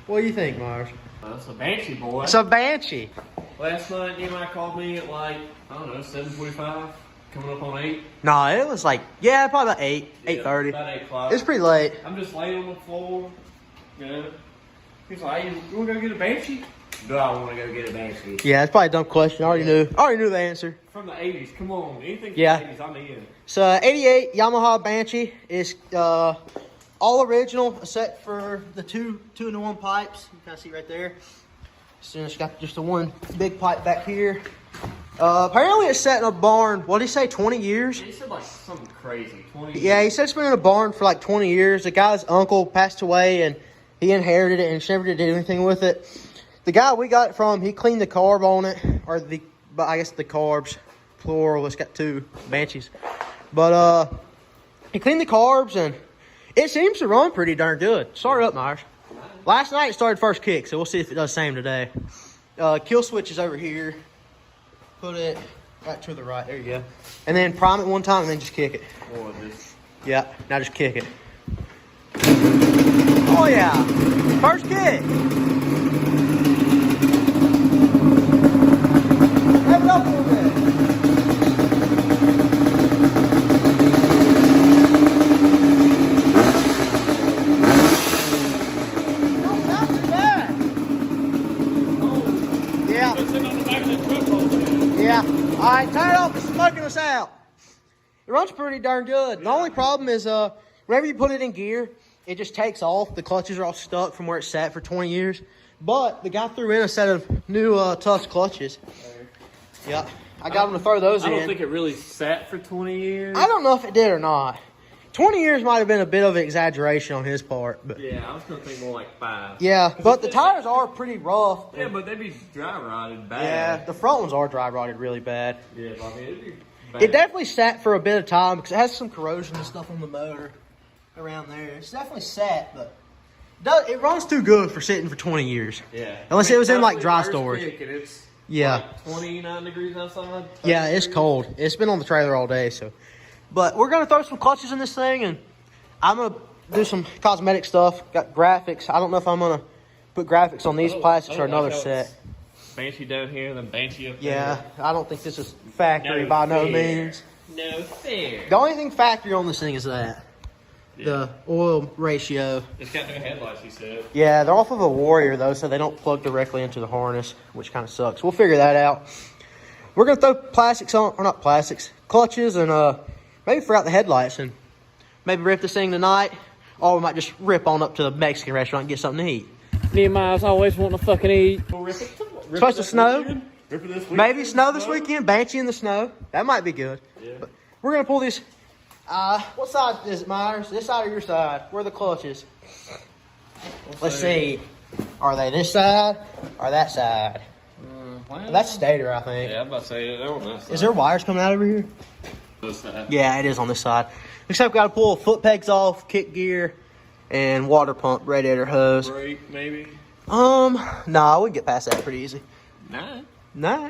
What do you think, Myers? It's a Banshee, boy. It's a Banshee. Last night, Nehemiah called me at like, I don't know, 7:45, coming up on 8. No, it was like, yeah, probably about 8, Yeah, 8:30. About 8 o'clock. It's pretty late. I'm just laying on the floor, you know. He's like, hey, you want to go get a Banshee? Do I want to go get a Banshee? Yeah, it's probably a dumb question. I already knew the answer. From the 80s, come on. Anything from Yeah. the 80s, I'm in. So 88 Yamaha Banshee is all original except for the two into one pipes. You kind of see right there. So it's got just the one big pipe back here. Apparently it's sat in a barn. What did he say? 20 years? He said like something crazy. 20 Yeah, he years. said it's been in a barn for like 20 years. The guy's uncle passed away and he inherited it and never did anything with it. The guy we got it from, he cleaned the carb on it, but I guess the carbs, plural. It's got two Banshees, but he cleaned the carbs and it seems to run pretty darn good. Start it up, Myers. Last night it started first kick, so we'll see if it does the same today. Kill switch is over here. Put it right to the right. There you go. And then prime it one time and then just kick it. Boy, this. Yeah, now just kick it. Oh yeah, first kick. Have it up a little bit. No, not too bad. Yeah. Yeah. All right, turn it off. It's smoking us out. It runs pretty darn good. The only problem is whenever you put it in gear, it just takes off. The clutches are all stuck from where it's sat for 20 years. But the guy threw in a set of new Tusk clutches. Yeah, I got him to throw those in. I don't think it really sat for 20 years. I don't know if it did or not. 20 years might have been a bit of an exaggeration on his part. But Yeah, I was going to think more like 5. yeah, but the tires are pretty rough. Yeah, but they'd be dry rotted bad. Yeah, the front ones are dry rotted really bad. Yeah, I mean, it'd be bad. It definitely sat for a bit of time because it has some corrosion and stuff on the motor around there. It's definitely sat, but it runs too good for sitting for 20 years. Yeah. Unless it was in, like, dry first storage. kick and it's Yeah. like 29 degrees outside. Yeah, it's 30 cold. It's been on the trailer all day, so. But we're going to throw some clutches in this thing, and I'm going to do some cosmetic stuff. Got graphics. I don't know if I'm going to put graphics on these plastics or another set. Banshee down here, then Banshee up there. Yeah, I don't think this is factory No by no fair. means. No fair. The only thing factory on this thing is that. Yeah. The oil ratio. It's got no headlights, he said. Yeah, they're off of a Warrior, though, so they don't plug directly into the harness, which kind of sucks. We'll figure that out. We're going to throw plastics on, or not plastics, clutches, and maybe figure out the headlights, and maybe rip this thing tonight, or we might just rip on up to the Mexican restaurant and get something to eat. Nehemiah's always wanting to fucking eat. It's supposed to snow. Rip it this weekend. Maybe snow this weekend, Banshee in the snow. That might be good. Yeah. But we're going to pull these. What side is it, Myers? This side or your side? Where are the clutches? Let's see. Are they this side or that side? Well, That's stator, I think. Yeah, I'm about to say they're on that side. Is there wires coming out over here? This side. Yeah, it is on this side. Looks like we got to pull foot pegs off, kick gear, and water pump, radiator hose. Brake, maybe? Nah, we can get past that pretty easy. Nah. Nah.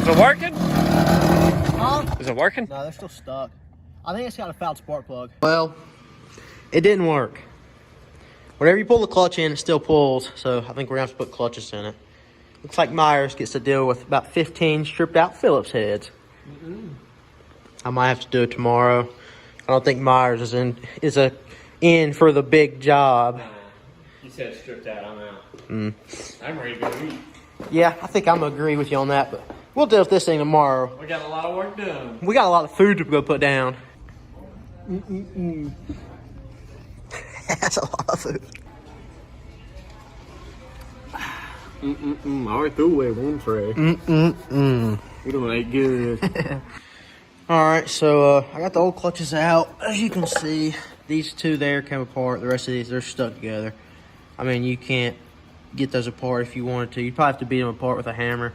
Is it working? Huh? Is it working? No, they're still stuck. I think it's got a fouled spark plug. Well, it didn't work. Whenever you pull the clutch in, it still pulls. So I think we're going to have to put clutches in it. Looks like Myers gets to deal with about 15 stripped out Phillips heads. I might have to do it tomorrow. I don't think Myers is in for the big job. You said stripped out, I'm out. Mm. I'm ready to go eat. Yeah, I think I'm going to agree with you on that, but we'll deal with this thing tomorrow. We got a lot of work done. We got a lot of food to go put down. That's a lot of food. I already threw away one tray. We don't eat good. All right, so I got the old clutches out, as you can see. these two there came apart. The rest of these, they're stuck together. I mean, you can't get those apart if you wanted to. You'd probably have to beat them apart with a hammer.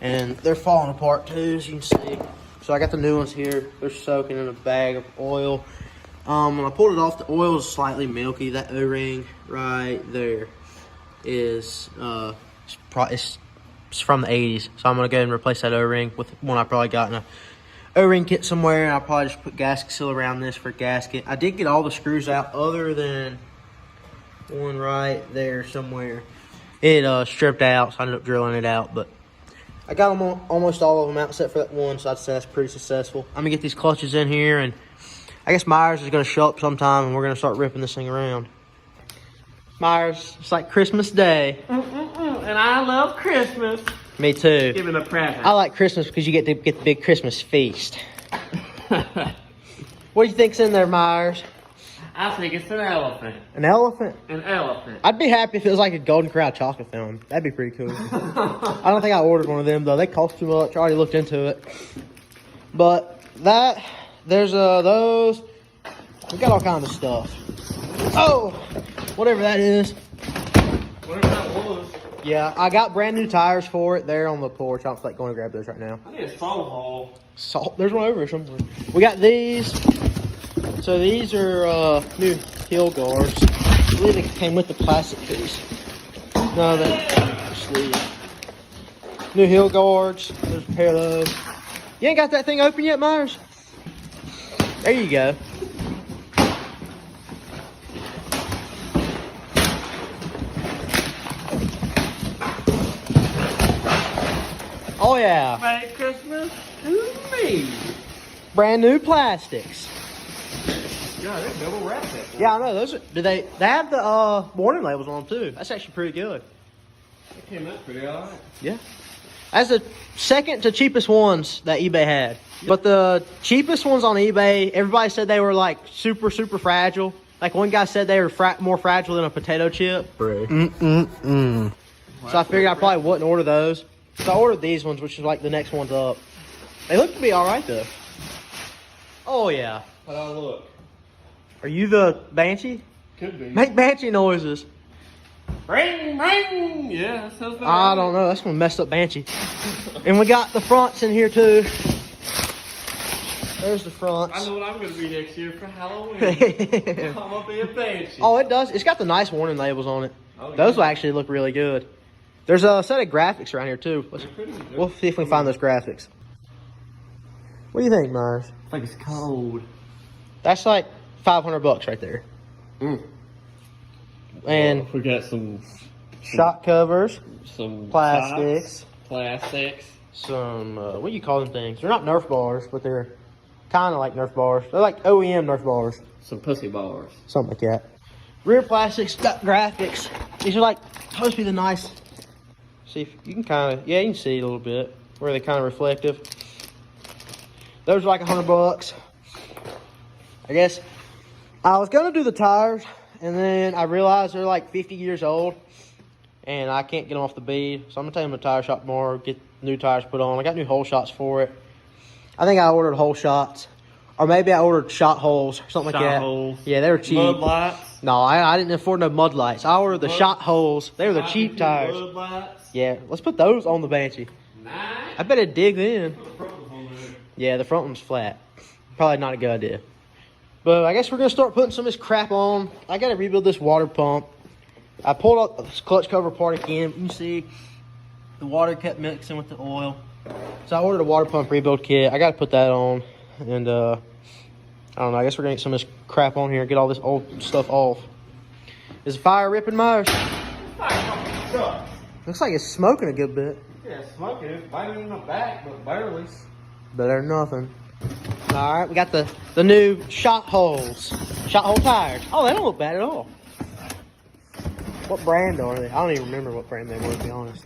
And they're falling apart too, as you can see. So I got the new ones here. They're soaking in a bag of oil. When I pulled it off, the oil is slightly milky. That O-ring right there is it's from the 80s. So I'm gonna go ahead and replace that O-ring with one I probably got in a O-ring kit somewhere, and I'll probably just put gasket seal around this for a gasket. I did get all the screws out other than one right there somewhere. It stripped out, so I ended up drilling it out, but I got them almost all of them out except for that one, so I'd say that's pretty successful. I'm gonna get these clutches in here, and I guess Myers is gonna show up sometime, and we're gonna start ripping this thing around. Myers, it's like Christmas Day. And I love Christmas. Me too. Give it a present. I like Christmas because you get to get the big Christmas feast. What do you think's in there, Myers? I think it's an elephant. An elephant? An elephant. I'd be happy if it was like a Golden Corral chocolate film. That'd be pretty cool. I don't think I ordered one of them though. They cost too much. I already looked into it. But there's those. We got all kinds of stuff. Oh, whatever that is. Whatever that was. Yeah, I got brand new tires for it there on the porch. I don't feel like going to grab those right now. I need a salt hole. Salt. There's one over here somewhere. We got these. So these are new heel guards. I believe they came with the plastic piece. No, they sleeve. New heel guards. There's a pair of those. You ain't got that thing open yet, Myers? There you go. Oh yeah. Merry Christmas to me. Brand new plastics. Yeah, they're double wrapped. Yeah, I know. Those are, they have the warning labels on them too. That's actually pretty good. It came out pretty alright. Yeah. That's the second to cheapest ones that eBay had. Yep. But the cheapest ones on eBay, everybody said they were like super, super fragile. Like one guy said they were more fragile than a potato chip. Right. So I figured I probably wouldn't order those. So I ordered these ones, which is like the next ones up. They look to be alright though. Oh yeah. How do I look? Are you the Banshee? Could be. Make Banshee noises. Ring, ring. Yeah, that sounds better. I don't know. That's one messed up Banshee. And we got the fronts in here too. There's the fronts. I know what I'm going to be next year for Halloween. I'm going to be a Banshee. Oh, it does. It's got the nice warning labels on it. Oh, yeah. Those will actually look really good. There's a set of graphics around here too. We'll see if we can find those graphics. What do you think, Myers? I think it's cold. That's like $500 right there. And we got some shock covers, some plastics, some what do you call them things? They're not Nerf bars, but they're kind of like Nerf bars. They're like OEM Nerf bars. some pussy bars. Something like that. Rear plastics, got graphics. These are like supposed to be the nice. See if you can kind of, yeah, you can see it a little bit where they're kind of reflective. Those are like $100. I guess I was gonna do the tires, and then I realized they're like 50 years old, and I can't get them off the bead. So I'm gonna take them to the tire shop tomorrow, get new tires put on. I got new hole shots for it. I think I ordered hole shots, or maybe I ordered shot holes or something like that. Holes. Yeah, they were cheap. Mud lights. No, I didn't afford no mud lights. I ordered the shot holes. They were the cheap tires. Mud lights. Yeah, let's put those on the Banshee. Nice. I bet it dig in. Put the front ones on there. Yeah, the front one's flat. Probably not a good idea. But I guess we're going to start putting some of this crap on. I got to rebuild this water pump. I pulled up this clutch cover apart again. You can see the water kept mixing with the oil. So I ordered a water pump rebuild kit. I got to put that on. And I don't know. I guess we're going to get some of this crap on here. Get all this old stuff off. Is the fire ripping, Myers? Looks like it's smoking a good bit. Yeah, smoking. It's biting in my back, but barely. Better than nothing. All right, we got the new shot holes. Shot hole tires. Oh, they don't look bad at all. What brand are they? I don't even remember what brand they were, to be honest.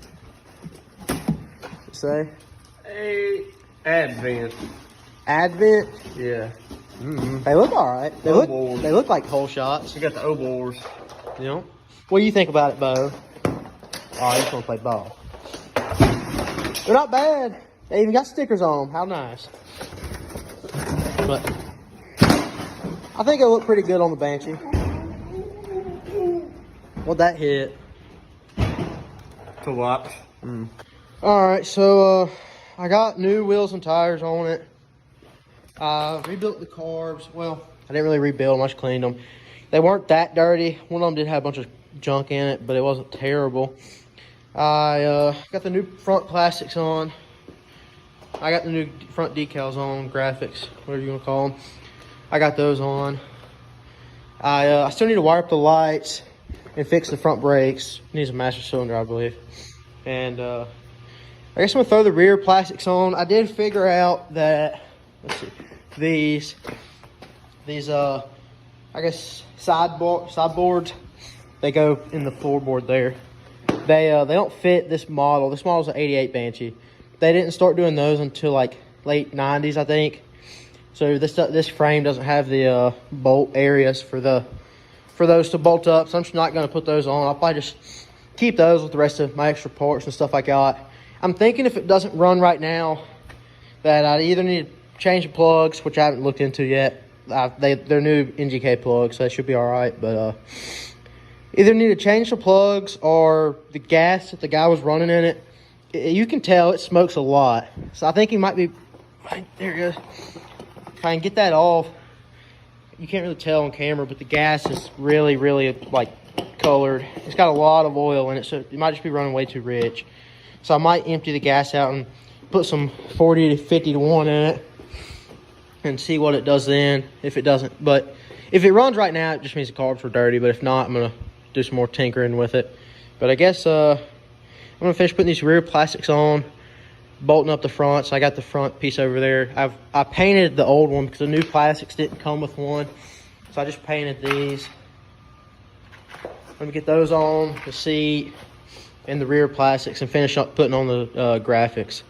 Say? Hey, Advent. Advent? Yeah. They look all right. They Obors. look like hole shots. You got the Obors. You know? What do you think about it, Bo? Oh, you just want to play ball. They're not bad. They even got stickers on them. How nice. But I think it looked pretty good on the Banshee. What'd that hit? To watch. Alright, so I got new wheels and tires on it. Rebuilt the carbs. Well, I didn't really rebuild them, I just cleaned them. They weren't that dirty. One of them did have a bunch of junk in it, but it wasn't terrible. I got the new front plastics on. I got the new front decals on, graphics, whatever you want to call them. I got those on. I still need to wire up the lights and fix the front brakes. Needs a master cylinder, I believe. And I guess I'm gonna throw the rear plastics on. I did figure out that, let's see, these I guess sideboards, they go in the floorboard there. They don't fit this model. This model's an 88 Banshee. They didn't start doing those until like late 90s, I think. So this frame doesn't have the bolt areas for those to bolt up. So I'm just not gonna put those on. I'll probably just keep those with the rest of my extra parts and stuff I got. I'm thinking if it doesn't run right now, that I either need to change the plugs, which I haven't looked into yet. They're new NGK plugs, so they should be all right. But either need to change the plugs or the gas that the guy was running in it. You can tell it smokes a lot. So I think he might be, right, there it goes. If I can get that off, you can't really tell on camera, but the gas is really, really like colored. It's got a lot of oil in it, so it might just be running way too rich. So I might empty the gas out and put some 40 to 50 to 1 in it and see what it does then, if it doesn't. But if it runs right now, it just means the carbs were dirty. But if not, I'm going to do some more tinkering with it. But I guess I'm going to finish putting these rear plastics on, bolting up the front. So I got the front piece over there. I painted the old one because the new plastics didn't come with one. So I just painted these. Let me get those on, the seat, and the rear plastics, and finish up putting on the graphics.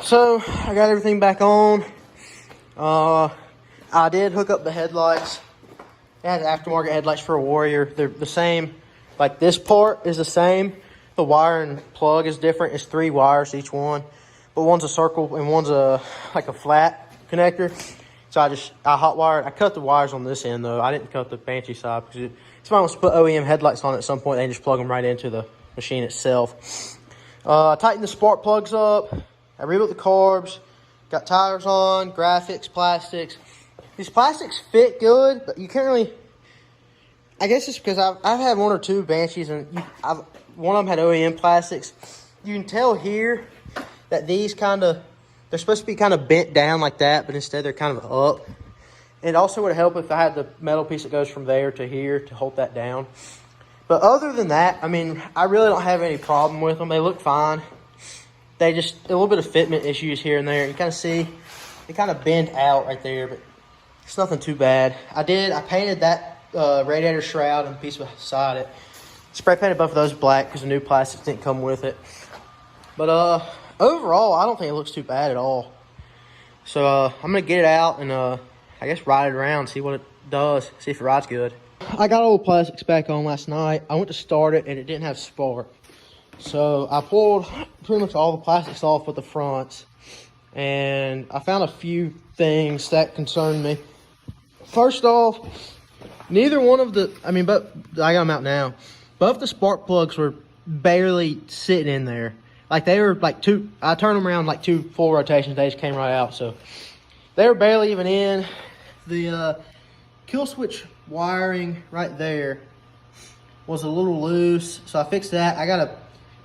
So I got everything back on. I did hook up the headlights. It has aftermarket headlights for a Warrior. They're the same. Like this part is the same. The wire and plug is different. It's 3 wires each one, but one's a circle and one's like a flat connector. So I hot wired. I cut the wires on this end though. I didn't cut the Banshee side because somebody wants to put OEM headlights on at some point. They just plug them right into the machine itself. I tightened the spark plugs up. I rebuilt the carbs. Got tires on, graphics, plastics. These plastics fit good, but you can't really. I guess it's because I've had 1 or 2 Banshees, and one of them had OEM plastics. You can tell here that these they're supposed to be kind of bent down like that, but instead they're kind of up. And it also would help if I had the metal piece that goes from there to here to hold that down. But other than that, I mean, I really don't have any problem with them. They look fine. They just, a little bit of fitment issues here and there. You kind of see, they kind of bend out right there, but it's nothing too bad. I painted that radiator shroud and the piece beside it. Spray painted both of those black because the new plastics didn't come with it. But overall, I don't think it looks too bad at all. So I'm going to get it out and I guess ride it around, see what it does, see if it rides good. I got all the plastics back on last night. I went to start it and it didn't have spark. So I pulled pretty much all the plastics off with the fronts. And I found a few things that concerned me. First off, neither one of but I got them out now. Both the spark plugs were barely sitting in there. Like they were like I turned them around like 2 full rotations. They just came right out. So they were barely even in. The kill switch wiring right there was a little loose. So I fixed that. I got to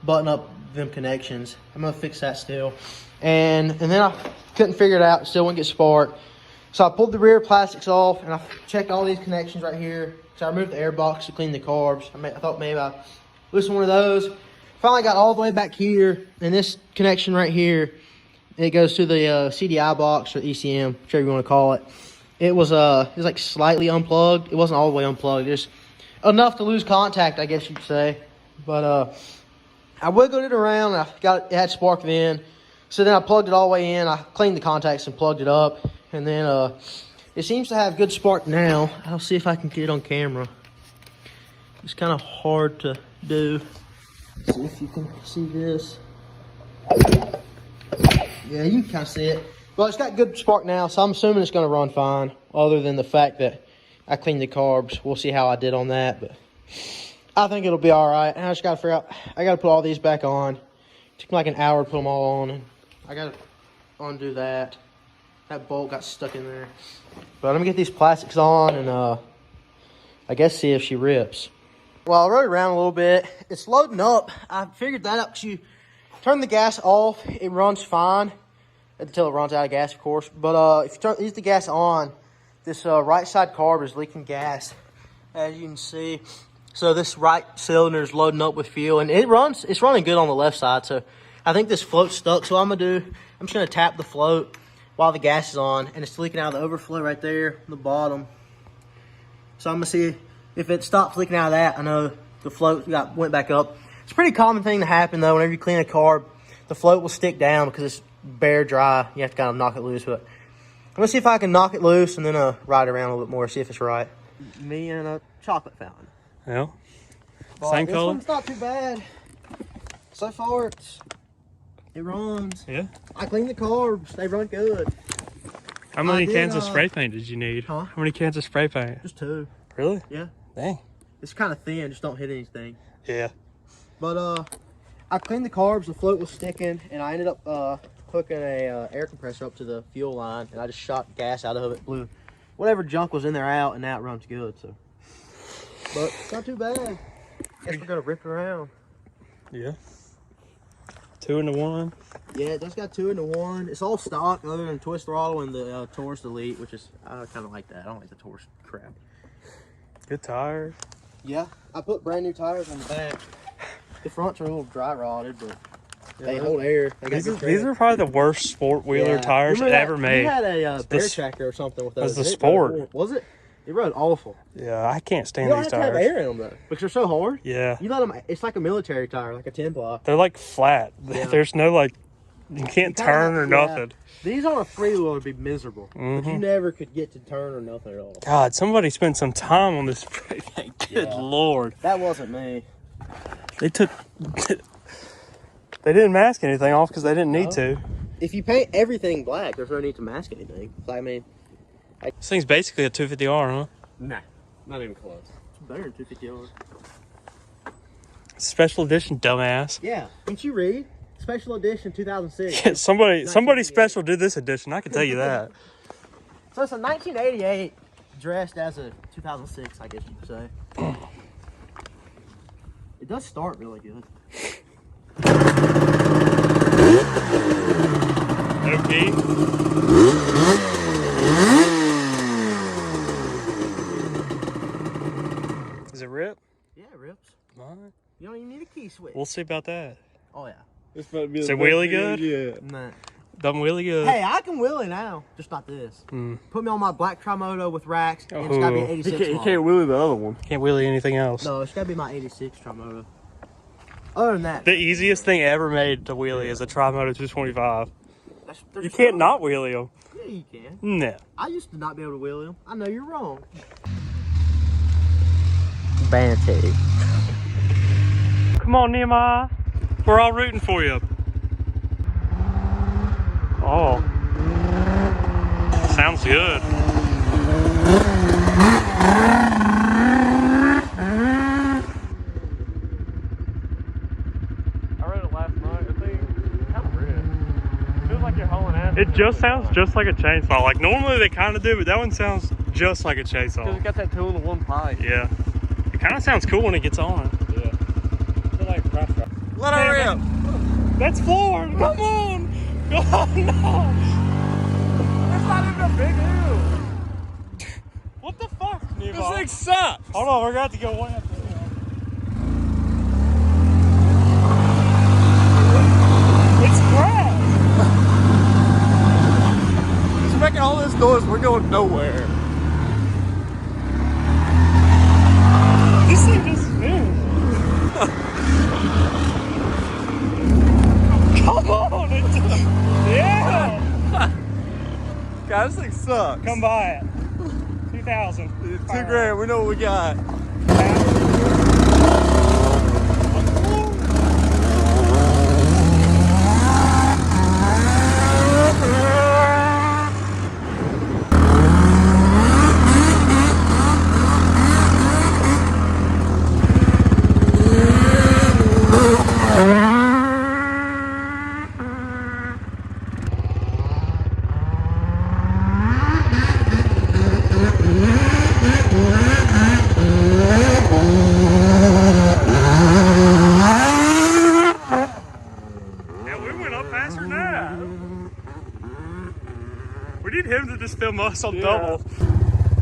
button up them connections. I'm going to fix that still. And then I couldn't figure it out. Still wouldn't get spark. So I pulled the rear plastics off and I checked all these connections right here. So I removed the air box to clean the carbs. I thought maybe I loosened one of those. Finally got all the way back here, and this connection right here, it goes to the CDI box or ECM, whichever you want to call it. It was like slightly unplugged. It wasn't all the way unplugged, just enough to lose contact, I guess you'd say. But I wiggled it around, and it had spark then. So then I plugged it all the way in. I cleaned the contacts and plugged it up, and then it seems to have good spark now. I'll see if I can get it on camera. It's kind of hard to do. See if you can see this. Yeah, you can kind of see it. Well, it's got good spark now, so I'm assuming it's going to run fine, other than the fact that I cleaned the carbs. We'll see how I did on that, but I think it'll be all right. And I just got to figure out, I got to put all these back on. It took me like an hour to put them all on, and I got to undo that. That bolt got stuck in there. But let me get these plastics on and I guess see if she rips. Well, I rode around a little bit. It's loading up. I figured that out because you turn the gas off, it runs fine until it runs out of gas, of course. But if you leave the gas on, this right side carb is leaking gas, as you can see. So this right cylinder is loading up with fuel, and it's running good on the left side. So I think this float's stuck. So I'm just gonna tap the float while the gas is on, and it's leaking out of the overflow right there on the bottom. So I'm gonna see if it stops leaking out of that. I know the float went back up. It's a pretty common thing to happen though. Whenever you clean a carb, the float will stick down because it's bare dry. You have to kind of knock it loose. But I'm gonna see if I can knock it loose and then ride around a little bit more, see if it's right. Me and a chocolate fountain. Yeah. But Same this color? one's not too bad. So far, it runs. Yeah. I cleaned the carbs. They run good. How many cans of spray paint did you need? Huh? How many cans of spray paint? Just 2. Really? Yeah. Dang. It's kind of thin. Just don't hit anything. Yeah. But I cleaned the carbs. The float was sticking, and I ended up hooking a air compressor up to the fuel line, and I just shot gas out of it, blew whatever junk was in there out, and now it runs good. So, but it's not too bad. Guess we're gonna rip it around. Yeah. 2 into 1. Yeah, it does got 2 into 1. It's all stock other than twist throttle and the Taurus Elite, which is I kind of like that. I don't like the Taurus crap. Good tires. Yeah, I put brand new tires on the back. The fronts are a little dry rotted, but they hold air. They got These are probably the worst sport wheeler tires ever made. You had a bear tractor or something with those. That's the Sport. Was it? It rode awful. Yeah, I can't stand You these don't have to tires. have air in them though, because they're so hard. Yeah. You let them. It's like a military tire, like a 10 block. They're like flat. Yeah. There's no like, you can't turn or nothing. These on a freewheel would be miserable, but you never could get to turn or nothing at all. God, somebody spent some time on this spray paint. Good Lord. That wasn't me. They didn't mask anything off because they didn't need to. If you paint everything black, there's no need to mask anything. I mean, This thing's basically a 250R, huh? Nah, not even close. it's better than 250 hours. Special edition, dumbass. Yeah, didn't you read? Special edition 2006. Somebody special did this edition. I can tell you that. So it's a 1988 dressed as a 2006, I guess you could say. It does start really good. Okay. Does it rip? Yeah, it rips. All right. You don't even need a key switch. We'll see about that. Oh, yeah. This might be Is the it best wheelie video good? yet. Nah. Done wheelie good. Hey, I can wheelie now. Just not this. Put me on my black Trimoto with racks, and it's got to be an Oh. 86 He model. can't wheelie the other one. Can't wheelie anything else. No, it's got to be my 86 Trimoto. Other than that, The easiest thing ever made to wheelie is a Trimoto 225. there's You can't not wheelie them. Yeah, you can. No. I used to not be able to wheelie them. I know you're wrong. Banshee. Come on, Nehemiah. We're all rooting for you. Oh. Sounds good. I read it last night. I think it's kind of red. Feels like you're hauling ass. It just sounds just like a chainsaw. Like normally they kind of do, but that one sounds just like a Because chainsaw. it got that 2 in the 1 pipe. Yeah. It kind of sounds cool when it gets on. Yeah. I feel like crash drop. Let her rip. That's floored. Come on. Oh, no. It's not even a big hill. What the fuck, This Nehemiah? thing sucks. Hold on, we're going to have to go way up there. It's grass. It's making all this noise. We're going nowhere. This thing just spins. Come on. Yeah. God, this thing sucks. Come by it. 2,000. 2 grand. We know what we got. We need him to just film us on double.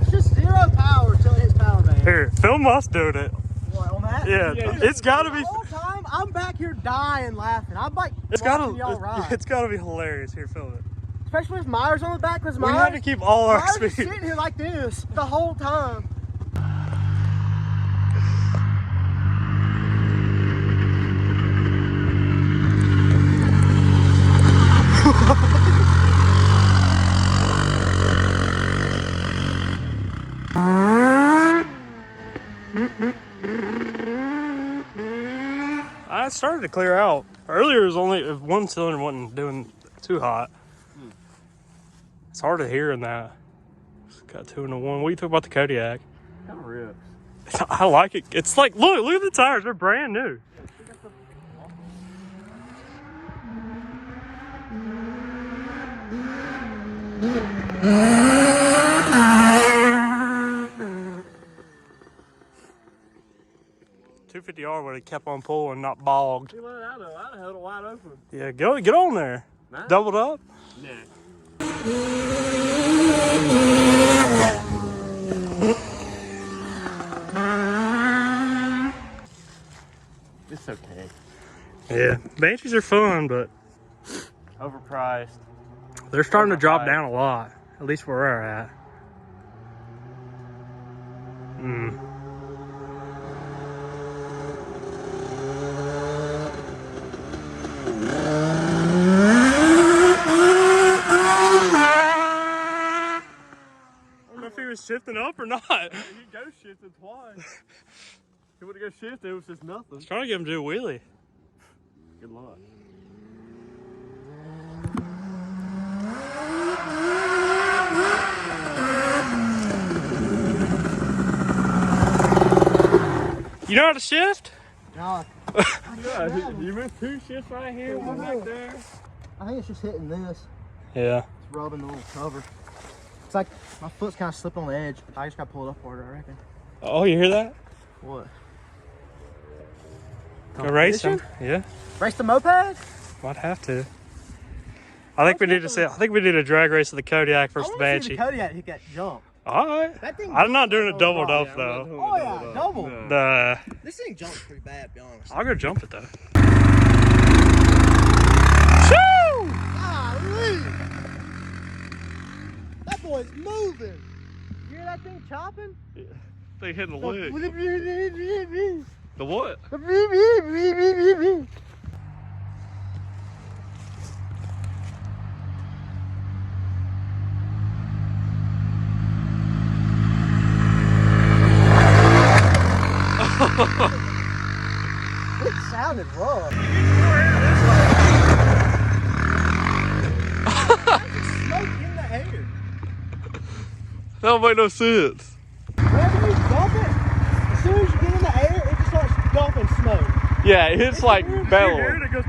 It's just 0 power till it hits power band. Here, film us doing it. What, on that? Yeah, it's gotta be. The whole time, I'm back here dying laughing. I'm like, y'all ride. It's gotta be hilarious. Here, film it. Especially with Myers on the back, because We had to keep all our Myers speed. is sitting here like this the whole time. I started to clear out. Earlier, it was only if one cylinder wasn't doing too hot. It's hard to hear in that. It's got 2 into 1. What do you think about the Kodiak? Kind of rips. I like it. It's like, look at the tires. They're brand new. $250R would have kept on pulling, not bogged. See what I know? I'd have held it wide open. Yeah, get on there. Nah. Doubled up. Nah. It's okay. Yeah, Banshees are fun, but Overpriced. they're starting to drop down a lot. At least where we're at. I don't know if he was shifting up or not. He go shifted twice. He would have go shifted, it was just nothing. Trying to get him to do a wheelie. Good luck. You know how to shift? No, Yeah, you missed 2 shifts right here, one back there. I think it's just hitting this. Yeah. It's rubbing the little cover. It's like my foot's kind of slipped on the edge. I just got to pull it up harder, I reckon. Oh, you hear that? What? Go race him. Yeah. Race the moped? Might have to. I think we need to see. I think we need a drag race of the Kodiak versus the I Banshee. see the Kodiak hit that jump. All right. That thing I'm not doing it jumped doubled over. up though. Oh yeah, double. Nah. This thing jumps pretty bad, to be honest. I'll go jump it though. Golly! That boy's moving. You hear that thing chopping? Yeah. They hitting the leg. The what? It sounded rough. Smoke in the air. That don't make no sense. Whenever you dump it, as soon as you get in the air, it just starts dumping smoke. Yeah, it hits like Here bellowing. it goes.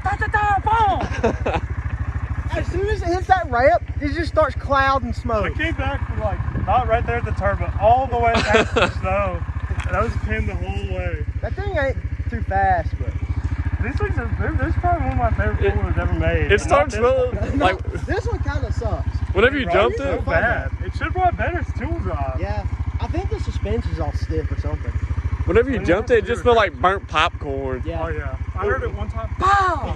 Boom! As soon as it hits that ramp, it just starts clouding I smoke. came back from like not right there at the turn, but all the way past the snow. And I was pinned the whole way. That thing ain't too fast, but These things are. This is probably one of my favorite four-wheelers ever made. It starts smelling no, like this one kind of sucks. whenever you Right? jumped It's so it. bad. It should brought better tool drive. Yeah, I think the suspension's all stiff or something. Whenever you jumped it, it just smelled like burnt popcorn. Yeah. Oh yeah. I heard it one time. Pow!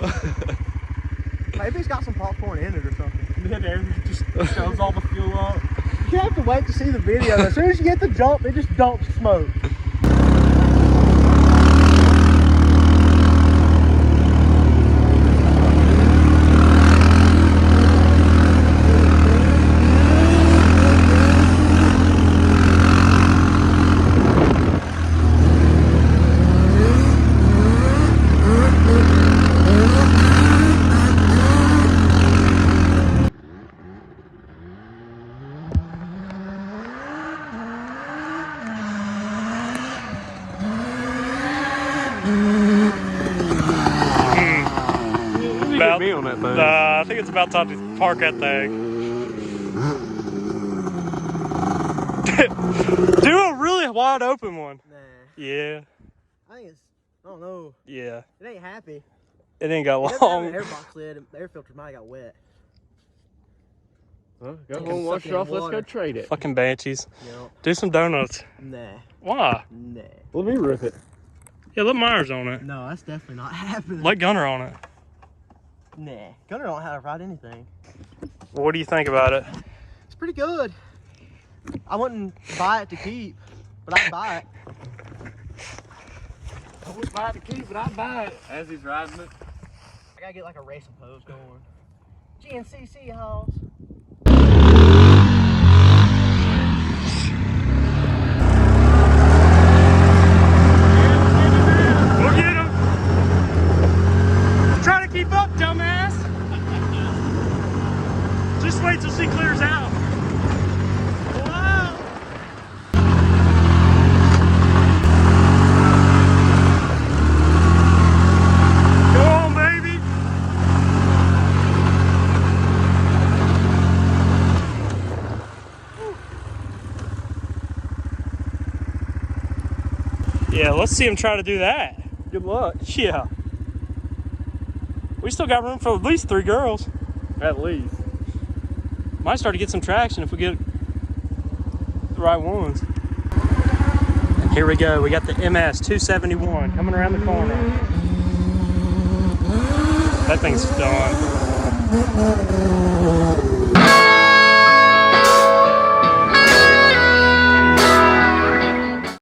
Maybe it's got some popcorn in it or something. Mid-air just shoves all the fuel up. You have to wait to see the video. As soon as you get the jump, it just dumps smoke. About me on that thing. I think it's about time to park that thing. Do a really wide open one. Nah, Yeah. I think it's, I don't know. Yeah. It ain't happy. It ain't got It doesn't have long. an air box lid. The air filter might have got wet. Huh? Go home, wash it off. Let's go trade it. Fucking Banshees. Yep. Do some donuts. Nah. Why? Nah. Let me rip it. Yeah, let Myers on it. No, that's definitely not happening. Let Gunner on it. Nah. Gunner don't know how to ride anything. What do you think about it? It's pretty good. I wouldn't buy it to keep, but I'd buy it. I wouldn't buy it to keep, but I'd buy it. As he's riding it. I gotta get like a racing pose going. GNCC house. Go get him! Try to keep up, dumbass! Just wait till she clears out. Wow! Go on, baby! Yeah, let's see him try to do that. Good luck. Yeah. We still got room for at least 3 girls. At least. Might start to get some traction if we get the right ones. And here we go. We got the MS 271 coming around the corner. That thing's done.